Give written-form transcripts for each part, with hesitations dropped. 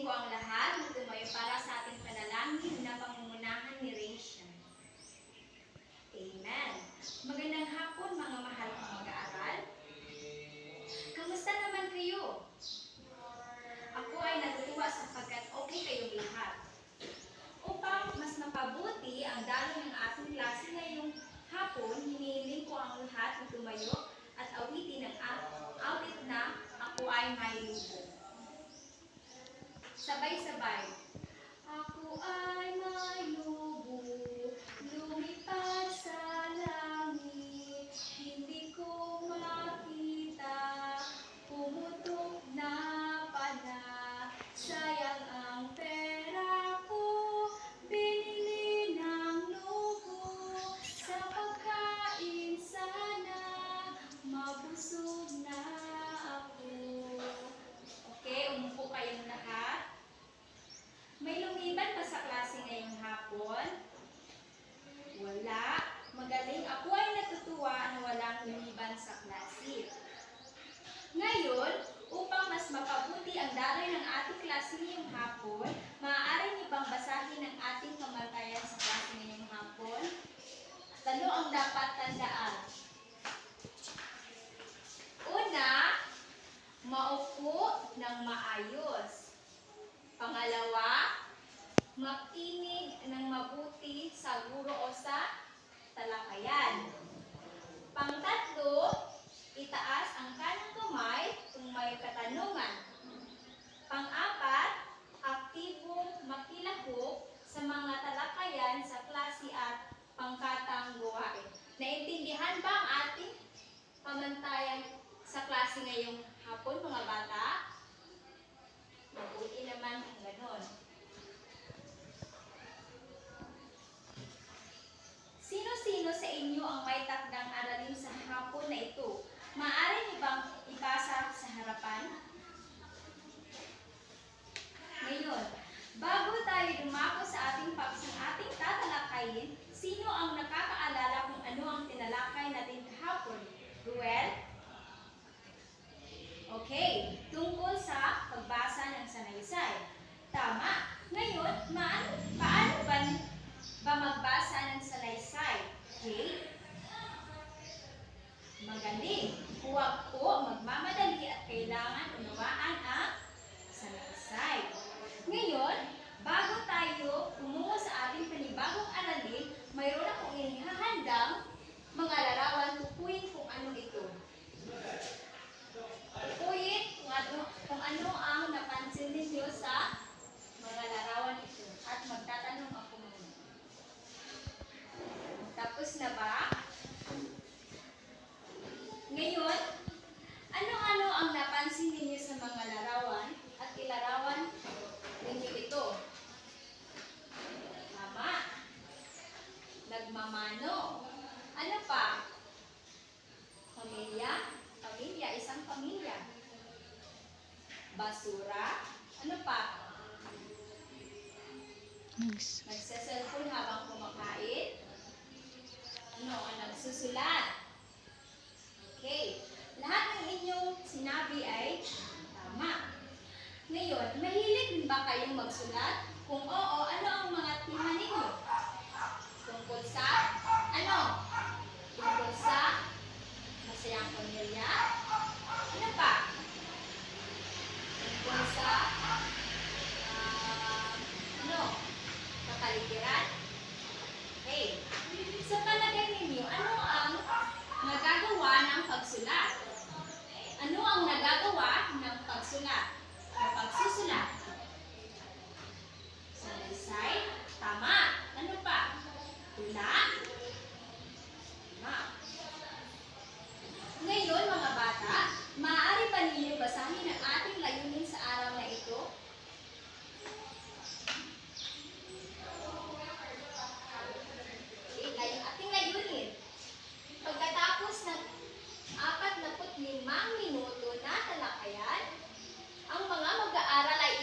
ko ang lahat na tumayo para sa ating panalangin na pangungunahan ni Rachel. Amen. Magandang hapon mga mahal kong mag-aaral. Kamusta naman kayo? Ako ay natutuwa sapagkat okay kayong lahat. Upang mas mapabuti ang daloy ng ating klase ngayong hapon, hinihiling ko ang lahat na tumayo at awitin ang awit na Ako ay may lubog. Sabay-sabay. Ako ay may lubog, lumipad sa langit, hindi ko makita, pumutok na pala, sayang ang pera ko, binili ng lubog, sa pagkain sana, mabusog na ako. Okay, umupo kayong lahat. May lumiban ba sa klase ngayong hapon? Wala. Magaling. Ako ay natutuwa na walang lumiban sa klase. Ngayon, upang mas mapabuti ang daloy ng ating klase ngayong hapon, maaari niyo bang basahin ang ating pamantayan sa klase ngayong hapon? Ano ang dapat tandaan? Una, maupo ng maayos. Pangalawa, makinig ng mabuti sa guro o sa talakayan. Pangtatlo, itaas ang kanang kamay kung may katanungan. Pang-apat, aktibong makilahok sa mga talakayan sa klase at pangkatang gawain. Naintindihan ba ang ating pamantayan sa klase ngayong hapon, mga bata? Mabuti naman kung ganon. Sino-sino sa inyo ang may takdang aralin sa hapon na ito? Maaari niyo bang ipasa sa harapan? Ngayon, bago tayo dumako sa ating tatalakayin, sino ang nakakaalala kung ano ang tinalakay natin kahapon? Ruel? Okay, tungkol sa pagbasa ng sanaysay. Tama. Ngayon, paano ba magbasa ng sanaysay? Okay? Magaling. Huwag po magmamadali at kailangan unawaan ang sanaysay. Ngayon, bago tayo tumungo sa ating panibagong aralin, mayroon akong inihahandang mga larawan. Tukuyin kung ano ito. Tukuyin kung ano ang napansin ninyo sa mga larawan ito. At magtatanong ako muna. Tapos na ba? Ngayon, ano-ano ang napansin ninyo sa mga larawan at ilarawan ninyo ito? Tama. Nagmamano. Ano pa? Pamilya. Pamilya, isang pamilya. Basura. Ano pa? Nagsa-cellphone habang kumakain. Ano? Nagsusulat. Okay. Lahat ng inyong sinabi ay tama. Ngayon, mahilig din ba kayong magsulat? Kung oo, ano ang mga tema ninyo? Tungkol sa ano? Tungkol sa masayang pamilya? Ano pa? Tungkol sa kapaligiran? Okay. Sa palagay ninyo, ano ang nagagawa ng pagsulat? Ano ang nagagawa ng pagsulat? O pagsusulat? Sanaysay? Tama. Ano pa? Tula? Tama. Ngayon, mga bata, maaari pa ninyo basahin ang ating layunin sa araw na ito? Ating layunin. Pagkatapos ng 45 minuto na talakayan, ang mga mag-aaral ay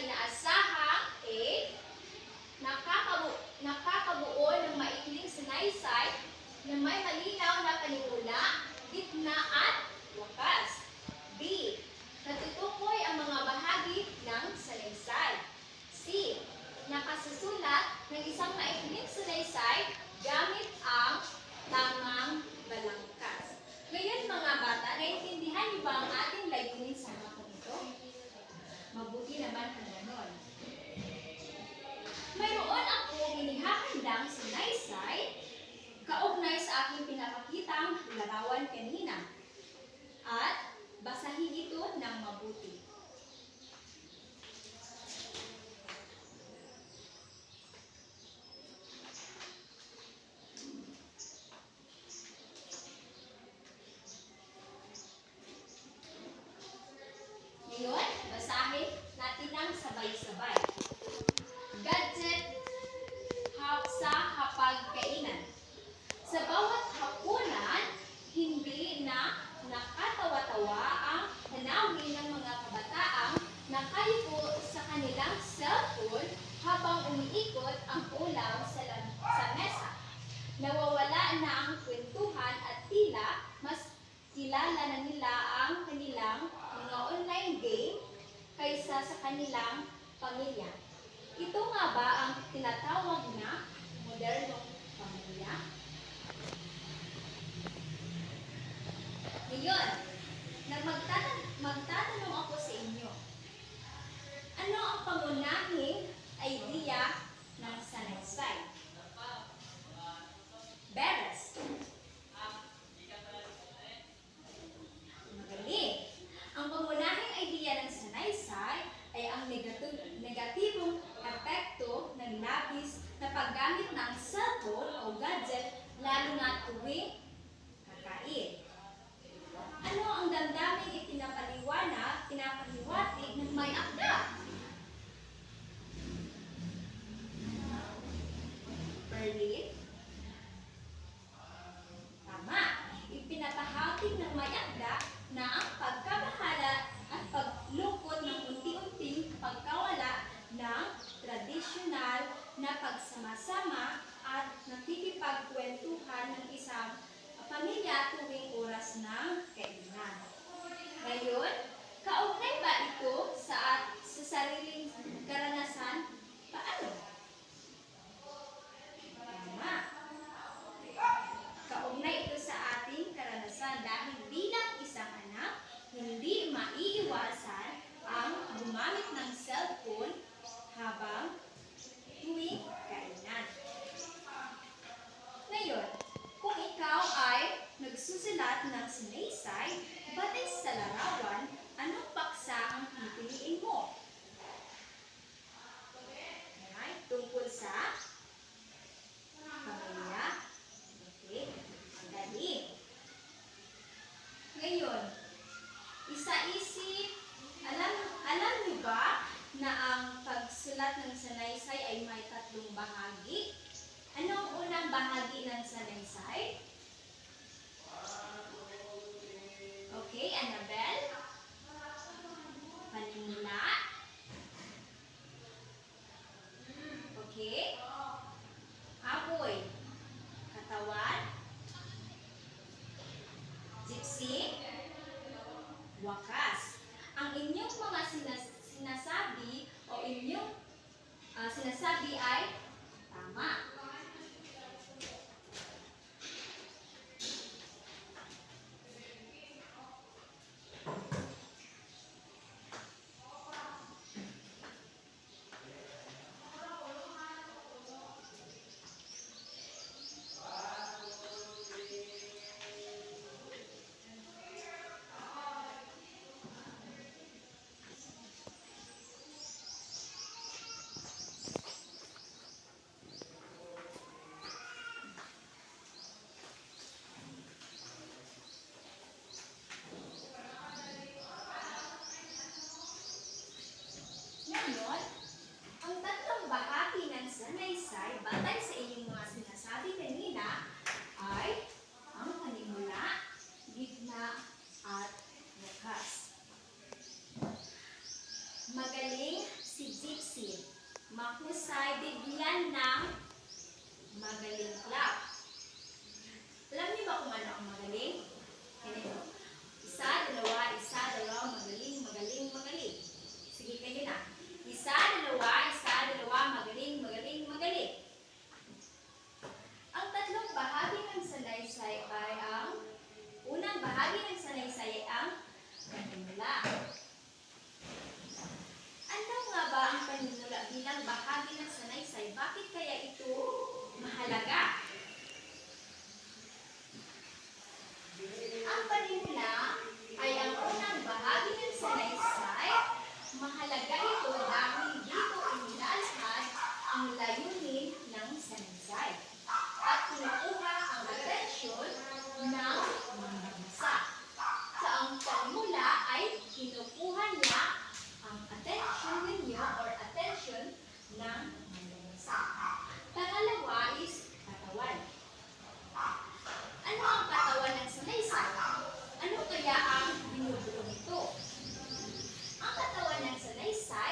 Nawawala na ang kwentuhan at tila mas kilala na nila ang kanilang mga online game kaysa sa kanilang pamilya. Ito nga ba ang tinatawag na modernong pamilya? Ngayon, magtatanong ako sa inyo. Ano ang pangunahing idea ng sanaysay? Beres. Magaling. Ang pangunahing idea ng sanaysay ay ang negatibong epekto ng labis na paggamit ng cellphone o gadget lalo na tuwing kakain. Ano ang damdaming pinapaliwatig ng may akda? Berlin? Tama. Ipinapahatig ng may akda na ang pagkabahala at paglungkot ng unti-unting pagkawala ng tradisyonal na pagsama-sama at nakikipagkwentuhan ng isang pamilya tuwing oras ng kainan. Ngayon, kaugnay ba ito sa sariling karanasan? Paano? Tama. Kaugnay ito sa ating karanasan dahil bilang isang anak, hindi maiiwasan ang gumamit ng cellphone habang tuwing kainan. Ngayon, kung ikaw ay nagsusulat ng sanaysay batay sa larawan, anong paksa ang pipiliin mo? Alright, tungkol sa pamilya. Okay, magaling. Ngayon, isa-isip, alam niyo ba na ang pagsulat ng sanaysay ay may tatlong bahagi? Anong unang bahagi ng sanaysay? Okay, Annabel? Panimula? Okay. Apoy? Katawan? Gypsy? Wakas. Ang inyong mga sinasabi o inyong sinasabi ay tama. Ngayon, ang tatlong bahagi ng sanaysay batay sa inyong mga sinasabi kanina ay ang panimula, gitna, at wakas. Magaling si Gypsy. Mahusay bigyan ng magaling clap. Alam niyo ba kung ano ang magaling? Ganito. Isa, dalawa, magaling, magaling, magaling. Sige kayo na. Isa, dalawa, magaling, magaling, magaling. Ang tatlong bahagi ng sanaysay ay unang bahagi ng sanaysay ay ang panimula. Ano nga ba ang panimula bilang bahagi ng sanaysay? Bakit kaya ito mahalaga? Ang panimula ay ang unang bahagi ng sanaysay. Mahalaga ito dahil dito inilalahad ang layunin ng sanaysay at kinukuha ang atensyon ng mamamasa. Sa ang panimula ay kinukuha niya ang atensyon ninyo or atensyon ng mamamasa. Pangalawa is katawan. Ano ang katawan ng sanaysay? Ano kaya ang binubuo nito? Ang katawan ng sanaysay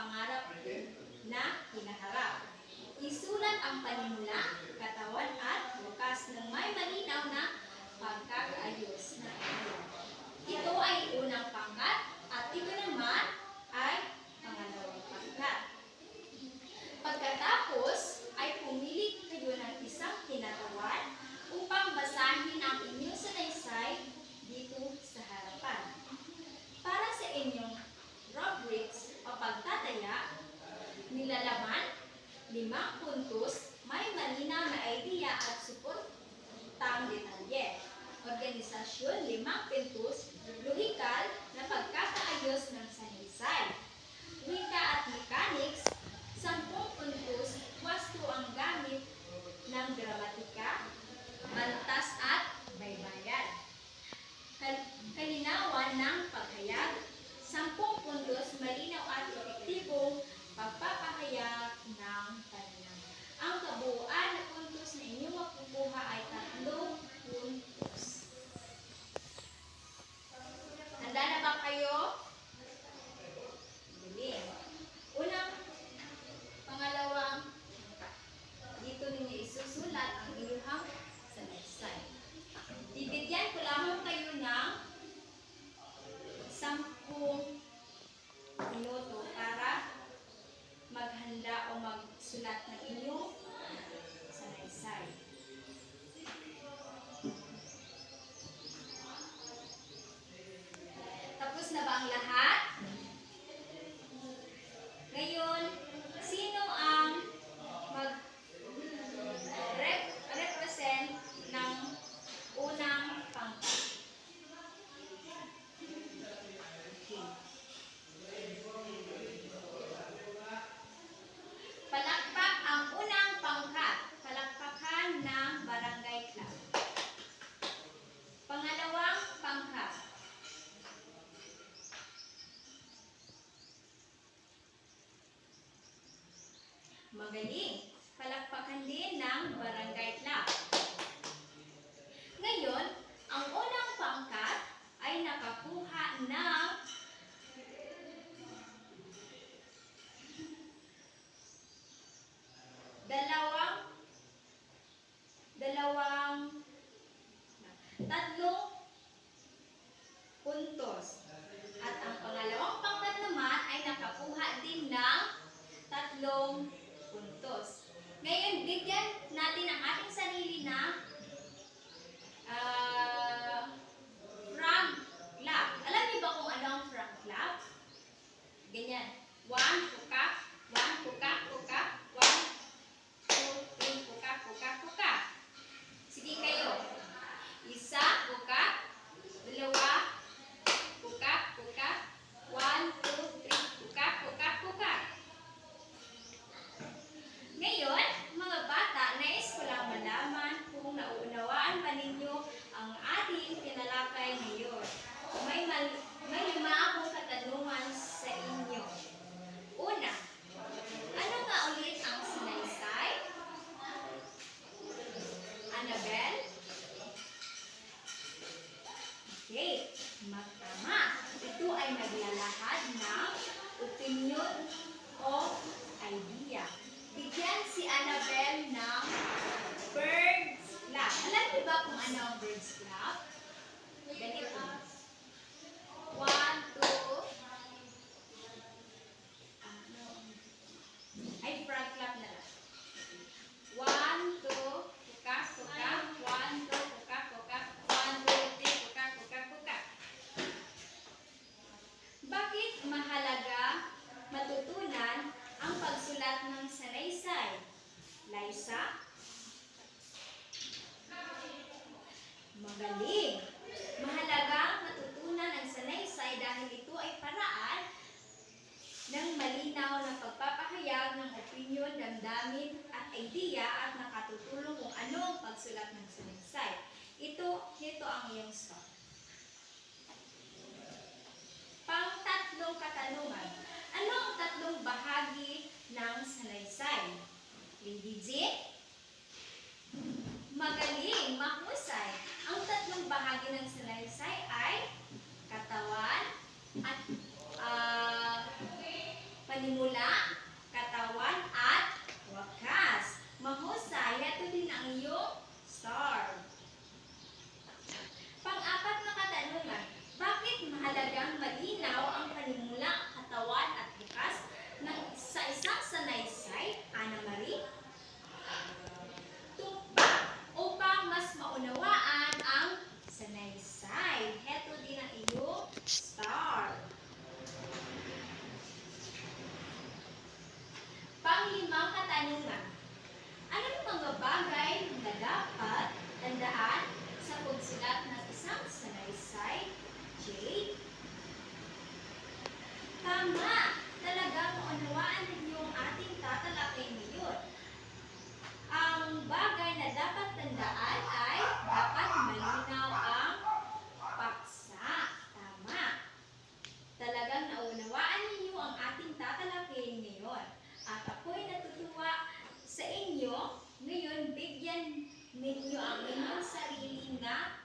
pangarap na hinaharap. Isulat ang panimula, katawan at bukas ng may malinaw na pagkakaayos na idea. Ito ay unang pangkat at ito naman ay pangalawang pangkat. Pagkatapos ay pumili kayo ng isang kinatawan upang basahin ang inyong salaysay dito sa harapan. Para sa inyong rubrics o pagtataya, nilalaman 5 puntos, may malinaw na idea at suportang detalye. Organisasyon, 5 puntos, lohikal na pagkakaayos ng salaysay. Wika at mechanics, 10 puntos, wasto ang gamit ng gramatika, baltas at baybayan. Kalinawan ng paghayag, 10 puntos, malinaw at epektibong pagpapahayag ng talinang. Ang kabuuan na puntos na inyong makukuha ay 3 puntos. Handa na ba kayo? Galing. Unang, pangalawang, dito ninyo isusulat ang inyong salaysay. Bibigyan ko lamang kayo ng 10 minuto para maghanda o magsulat ng inyong salaysay. Tapos na ba ang lahat? Ngayon, sino ang mag-represent ng unang pangkat? Palakpak ang unang pangkat. Palakpakan ng barangay club. Pangalawang pangkat. Magaling. Palakpakan din ng barangay club. Ngayon, ang unang pangkat ay nakakuha ng tatlong puntos. At ang pangalawang pangkat naman ay nakakuha din ng 3 puntos. Ngayon, bigyan natin ang ating sarili na frog clap. Alam niyo ba kung ano ang frog clap? Ganyan. 1, pukak. 1, pukak, pukak. 1, 2, 3, pukak, pukak, pukak. Sige kayo. 1, pukak. 2, pukak, pukak. 1, 2, 3, pukak, pukak, pukak. Ngayon, mga bata, nais ko lang malaman kung nauunawaan ba ninyo ang ating tinalakay ngayon. May 5 akong katanungan sa inyo. Una, ano nga ulit ang salaysay? Annabelle? Okay, magtama. Ito ay naglalahad ng opinion o idea. Bigyan si Annabelle ng bird's clap. Alam niyo ba kung ano ang bird's clap? Ganito. 1, 2. Ay, frog clap na lang. 1, 2. Pukak, pukak. 1, 2. Pukak, pukak. 1, 2, 3. Pukak, pukak, pukak. Bakit mahalaga matutunan ang pagsulat ng salaysay? Liza? Magaling! Mahalaga matutunan ang salaysay dahil ito ay paraan ng malinaw na pagpapahayag ng opinyon, damdamin at idea at nakatutulong kung ano ang pagsulat ng salaysay. Ito ang iyong start. Pang-tatlong katanungan. Ano ang 3 bahagi ng salaysay? Lady Jean? Magaling, mahusay. Ang 3 bahagi ng salaysay ay katawan at panimula Tama! Talagang maunawaan ninyo ang ating tatalakay ngayon. Ang bagay na dapat tandaan ay dapat malinaw ang paksa. Tama! Talagang naunawaan ninyo ang ating tatalakayin ngayon. At ako'y natutuwa sa inyo. Ngayon, bigyan ninyo ang inyong sarili na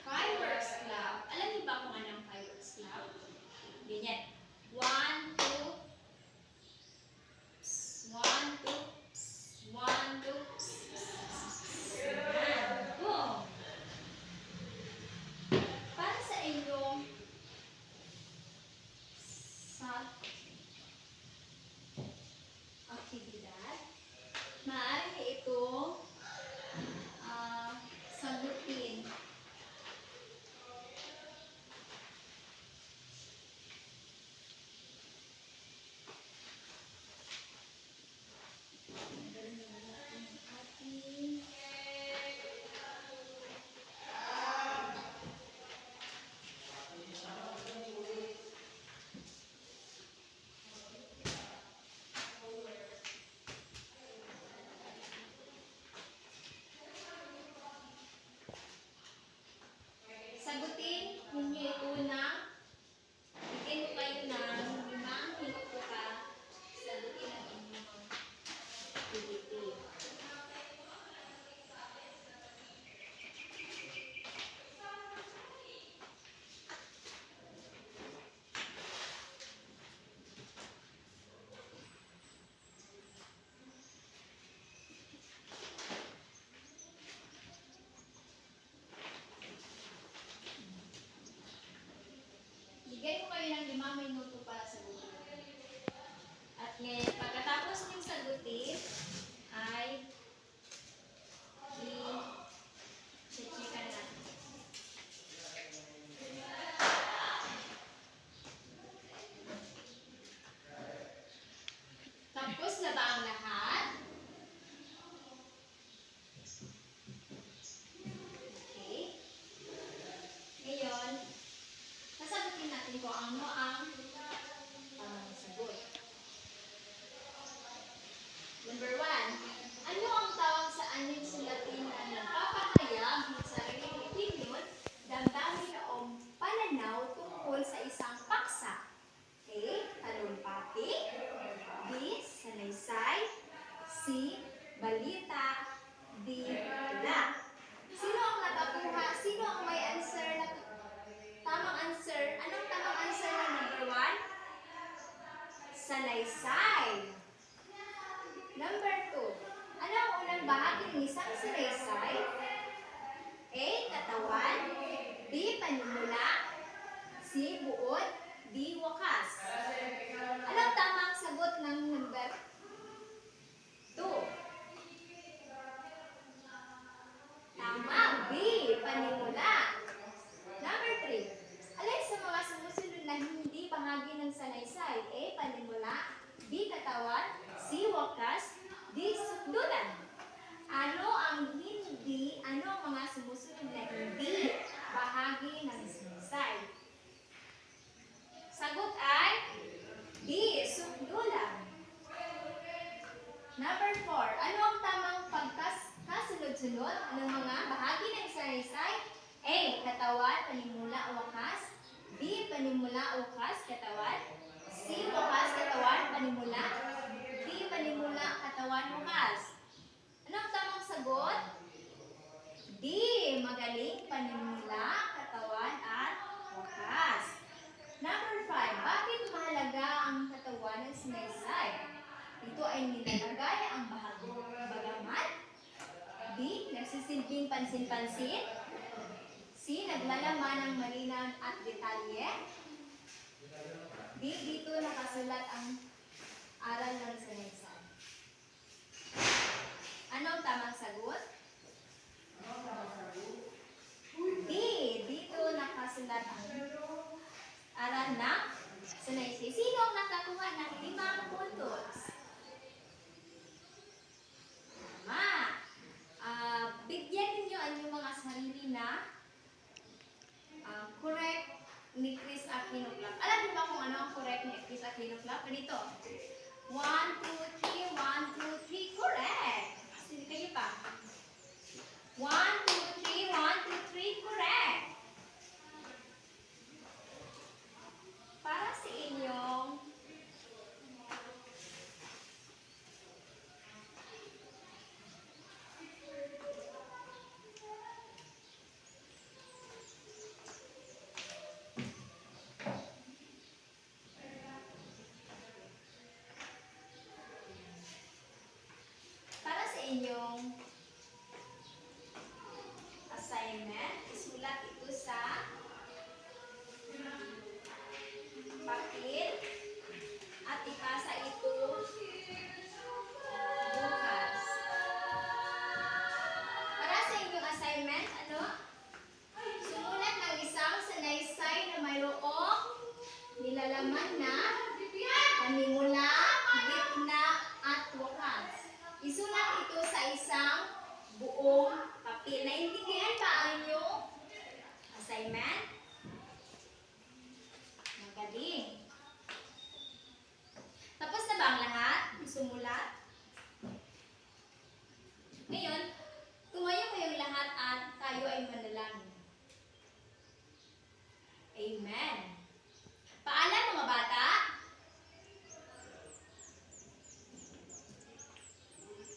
fireworks club. Alam niyo ba kung anong fireworks club? Ganyan. 1, 2, 1, 2, 1, 2, boom! Para sa inyong sa aktibidad, maaari itong sagutin. Sagutin ninyo ito ng bigyan ko kayo ng 5 minuto pa. Sagutin ang inyong activity. Bigay ko kayo ng 5 minuto para sagutin. At ngayon, pagkatapos ng sagutin, ay i-checkan natin. Tapos na ba ang lahat? Okay. Ngayon, sasagutin natin kung ano ang sagot. Number 1. Ano ang tawag sa anyo sa Latin na nagpapahayag ng sariling opinion, damdamin o pananaw tungkol sa isang paksa? A. Talumpati. B. Sanaysay. C. Balita. D. Tula. Sino ang nakakuha? Sino ang may answer na tamang answer? Anong tamang answer ng number 1? Sanaysay. Number 2. Ano ang unang bahagi ng isang sanaysay? A. Katawan. B. Panimula. C. Buod. D. Wakas. Anong tamang sagot ng number 2? Tama. B. Panimula. Number 3. Alin sa mga sumusunod na hindi bahagi ng sanaysay? A. Panimula. B. Katawan. C. Wakas. D. Sukdulan. Ano ang mga sumusunod na hindi bahagi ng sanaysay? Sagot ay D. Sukdulan. Number 4. Ano ang tamang pagkasunod-sunod ng mga bahagi ng sanaysay? A. Katawan, panimula, wakas. B. Panimula, wakas, katawan. C. Wakas, katawan, panimula. D. Panimula, katawan, wakas. Ano ang tamang sagot? D. Magaling, panimula, katawan, at wakas. Number 5. Bakit mahalaga ang katawan ng sanaysay? Ito ay nilalagay ang bagamat. B. Nagsisilbing pansin-pansin. C. Naglalaman ng malinaw at detalye. D. Dito nakasulat ang aral ng sanaysay. Ano ang tamang sagot? D. Dito nakasulat ang aral ng sanaysay. Sino ang nakakuha ng 5 puntos? Tama. Bigyan ninyo ang inyong mga sarili na correct ni Chris Aquino Club. Alam niyo ba kung ano ang correct ni Chris Aquino Club. Ganito. 1, 2, 3, 1, 2, 3. Correct. Sige kayo pa. 1, 2, 3, 1, 2, 3. Correct. Para sa inyong assignment, isulat ito sa papel at ipasa ito bukas. Para sa inyong assignment, sumulat ng isang sanaysay na mayroong nilalaman na panimula, gitna, at wakas. Isulat ito sa isang buong papel. Naintindihan ba ang inyong assignment? Magaling. Tapos na ba ang lahat? Sumulat? Ngayon, tumayo kayong lahat at tayo ay manalangin.